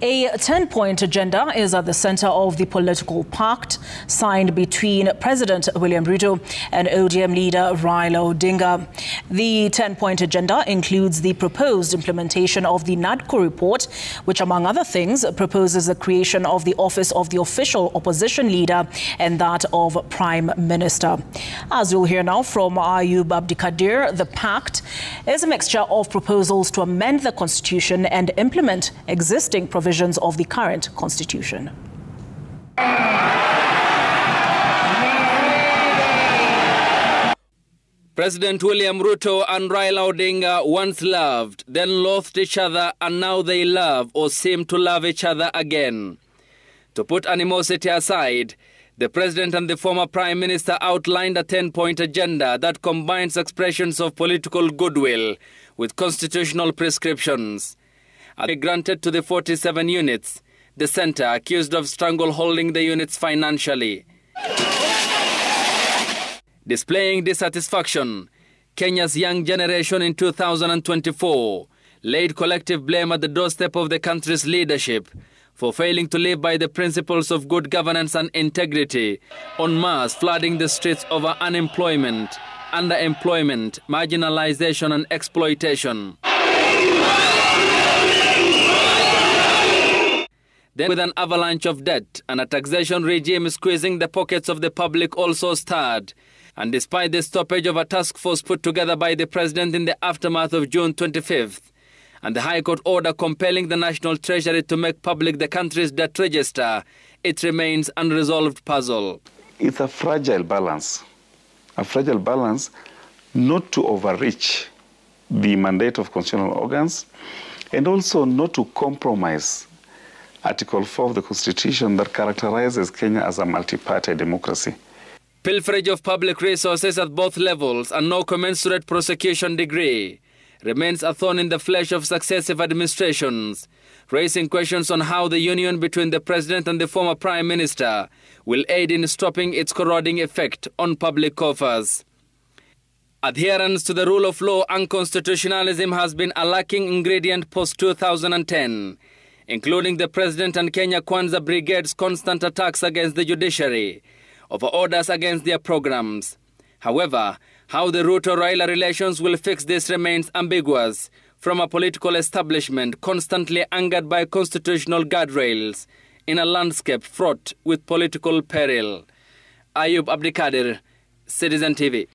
A 10-point agenda is at the center of the political pact signed between President William Ruto and ODM leader Raila Odinga. The 10-point agenda includes the proposed implementation of the NADCO report, which, among other things, proposes the creation of the office of the official opposition leader and that of Prime Minister. As you'll hear now from Ayub Abdikadir, the pact is a mixture of proposals to amend the constitution and implement existing provisions of the current constitution. President William Ruto and Raila Odinga once loved, then loathed each other, and now they love or seem to love each other again. To put animosity aside, the President and the former Prime Minister outlined a 10-point agenda that combines expressions of political goodwill with constitutional prescriptions. They granted to the 47 units, the centre accused of strangleholding the units financially. Displaying dissatisfaction, Kenya's young generation in 2024 laid collective blame at the doorstep of the country's leadership for failing to live by the principles of good governance and integrity, en masse flooding the streets over unemployment, underemployment, marginalization and exploitation. Then, with an avalanche of debt and a taxation regime squeezing the pockets of the public also starred. And despite the stoppage of a task force put together by the President in the aftermath of June 25th, and the High Court order compelling the National Treasury to make public the country's debt register, it remains an unresolved puzzle. It's a fragile balance not to overreach the mandate of constitutional organs and also not to compromise Article 4 of the Constitution that characterizes Kenya as a multi-party democracy. Pilferage of public resources at both levels and no commensurate prosecution degree remains a thorn in the flesh of successive administrations, raising questions on how the union between the President and the former Prime Minister will aid in stopping its corroding effect on public coffers. Adherence to the rule of law and constitutionalism has been a lacking ingredient post-2010, including the President and Kenya Kwanza Brigade's constant attacks against the judiciary over orders against their programs. However, how the Ruto-Raila relations will fix this remains ambiguous from a political establishment constantly angered by constitutional guardrails in a landscape fraught with political peril. Ayub Abdikadir, Citizen TV.